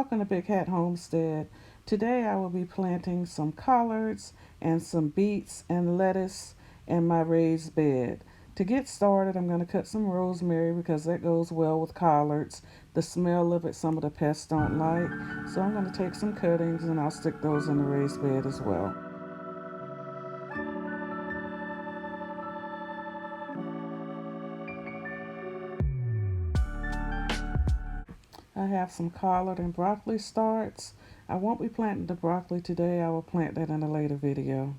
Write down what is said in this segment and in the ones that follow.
Welcome to Big Hat Homestead. Today I will be planting some collards and some beets and lettuce in my raised bed. To get started, I'm going to cut some rosemary because that goes well with collards. The smell of it some of the pests don't like. So I'm going to take some cuttings and I'll stick those in the raised bed as well. I have some collard and broccoli starts. I won't be planting the broccoli today. I will plant that in a later video.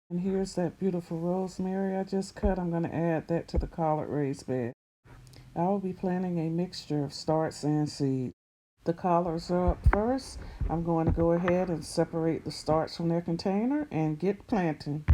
And here's that beautiful rosemary I just cut. I'm going to add that to the collard raised bed. I will be planting a mixture of starts and seeds. The collards are up first. I'm going to go ahead and separate the starts from their container and get planting.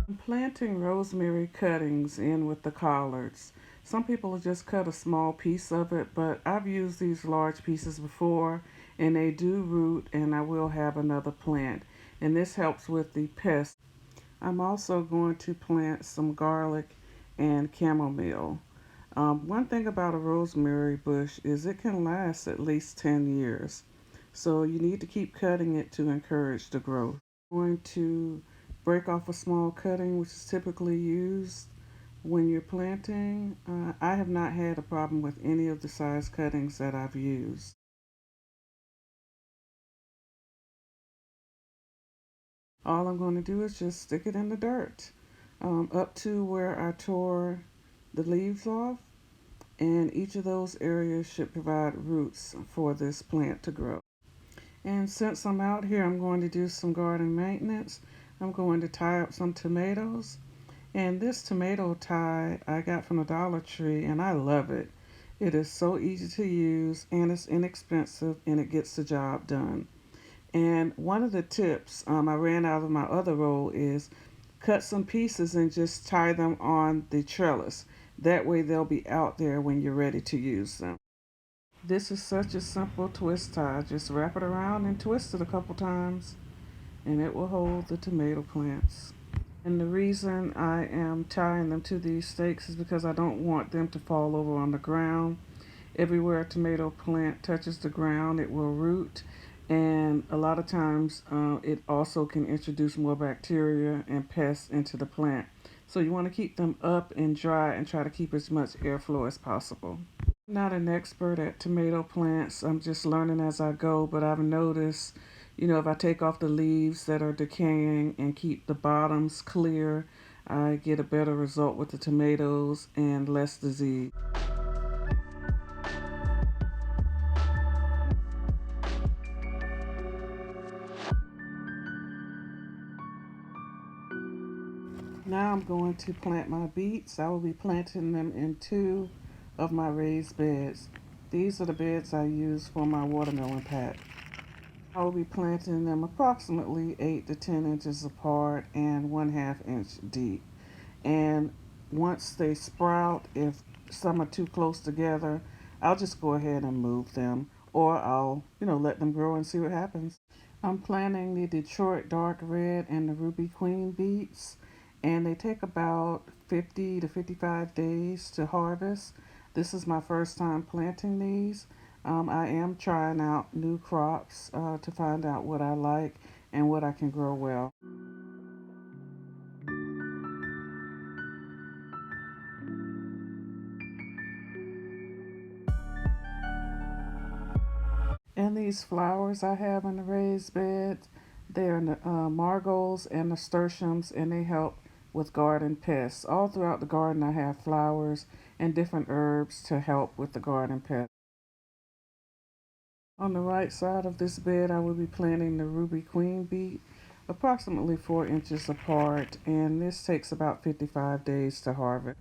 I'm planting rosemary cuttings in with the collards. Some people just cut a small piece of it, but I've used these large pieces before and they do root, and I will have another plant. And this helps with the pests. I'm also going to plant some garlic and chamomile. One thing about a rosemary bush is it can last at least 10 years. So you need to keep cutting it to encourage the growth. I'm going to break off a small cutting, which is typically used when you're planting. I have not had a problem with any of the size cuttings that I've used. All I'm going to do is just stick it in the dirt up to where I tore the leaves off, and each of those areas should provide roots for this plant to grow. And since I'm out here, I'm going to do some garden maintenance. I'm going to tie up some tomatoes. And this tomato tie I got from the Dollar Tree, and I love it. It is so easy to use, and it's inexpensive, and it gets the job done. And one of the tips I ran out of my other roll is cut some pieces and just tie them on the trellis. That way they'll be out there when you're ready to use them. This is such a simple twist tie. Just wrap it around and twist it a couple times and it will hold the tomato plants. And the reason I am tying them to these stakes is because I don't want them to fall over on the ground. Everywhere a tomato plant touches the ground, it will root. And a lot of times it also can introduce more bacteria and pests into the plant. So you want to keep them up and dry and try to keep as much airflow as possible. I'm not an expert at tomato plants. I'm just learning as I go, but I've noticed, if I take off the leaves that are decaying and keep the bottoms clear, I get a better result with the tomatoes and less disease. Now I'm going to plant my beets. I will be planting them in 2 of my raised beds. These are the beds I use for my watermelon patch. I will be planting them approximately 8 to 10 inches apart and 1/2 inch deep. And once they sprout, if some are too close together, I'll just go ahead and move them, or I'll, let them grow and see what happens. I'm planting the Detroit Dark Red and the Ruby Queen beets, and they take about 50 to 55 days to harvest. This is my first time planting these. I am trying out new crops to find out what I like and what I can grow well. And these flowers I have in the raised beds, they're the marigolds and nasturtiums, and they help with garden pests. All throughout the garden, I have flowers and different herbs to help with the garden pests. On the right side of this bed, I will be planting the Ruby Queen beet, approximately 4 inches apart, and this takes about 55 days to harvest.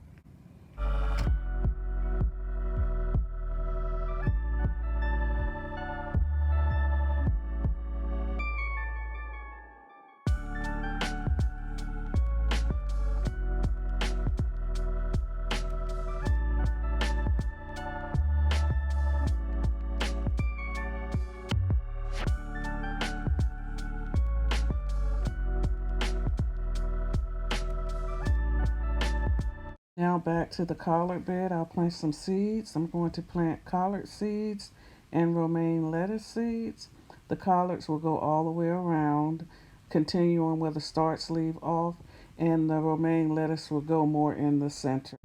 Now back to the collard bed, I'll plant some seeds. I'm going to plant collard seeds and romaine lettuce seeds. The collards will go all the way around, continuing where the starts leave off, and the romaine lettuce will go more in the center.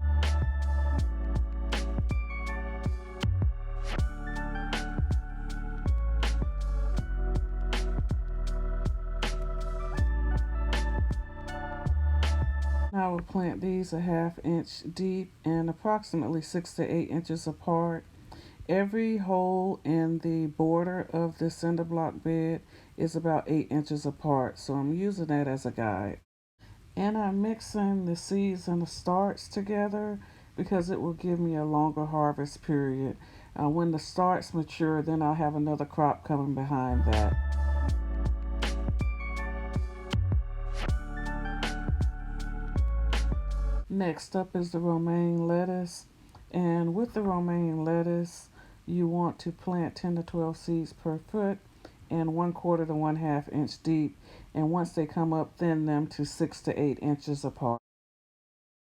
I will plant these 1/2 inch deep and approximately 6 to 8 inches apart. Every hole in the border of the cinder block bed is about 8 inches apart, so I'm using that as a guide. And I'm mixing the seeds and the starts together because it will give me a longer harvest period. When the starts mature, then I'll have another crop coming behind that. Next up is the romaine lettuce. And with the romaine lettuce, you want to plant 10 to 12 seeds per foot and 1/4 to 1/2 inch deep. And once they come up, thin them to 6 to 8 inches apart.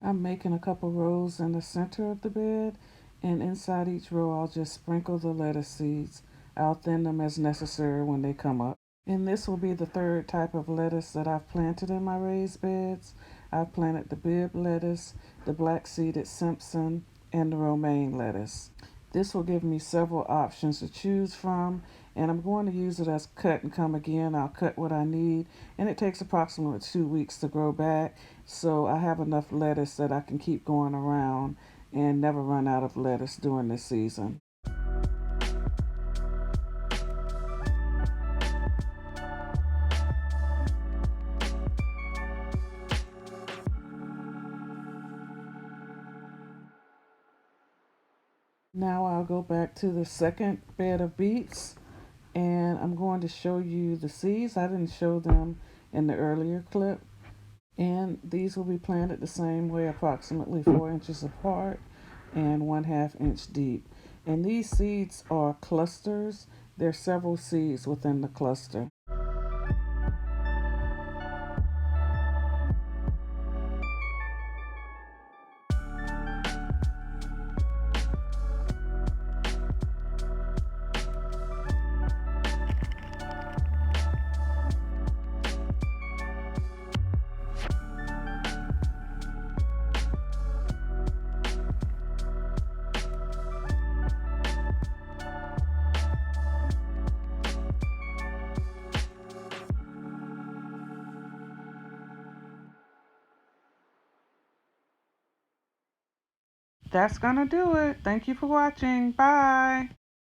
I'm making a couple rows in the center of the bed, and inside each row, I'll just sprinkle the lettuce seeds. I'll thin them as necessary when they come up. And this will be the third type of lettuce that I've planted in my raised beds. I've planted the Bibb lettuce, the black-seeded Simpson, and the romaine lettuce. This will give me several options to choose from, and I'm going to use it as cut and come again. I'll cut what I need, and it takes approximately 2 weeks to grow back, so I have enough lettuce that I can keep going around and never run out of lettuce during this season. Now I'll go back to the second bed of beets, and I'm going to show you the seeds. I didn't show them in the earlier clip. And these will be planted the same way, approximately 4 inches apart and 1/2 inch deep. And these seeds are clusters. There's several seeds within the cluster. That's gonna do it. Thank you for watching. Bye.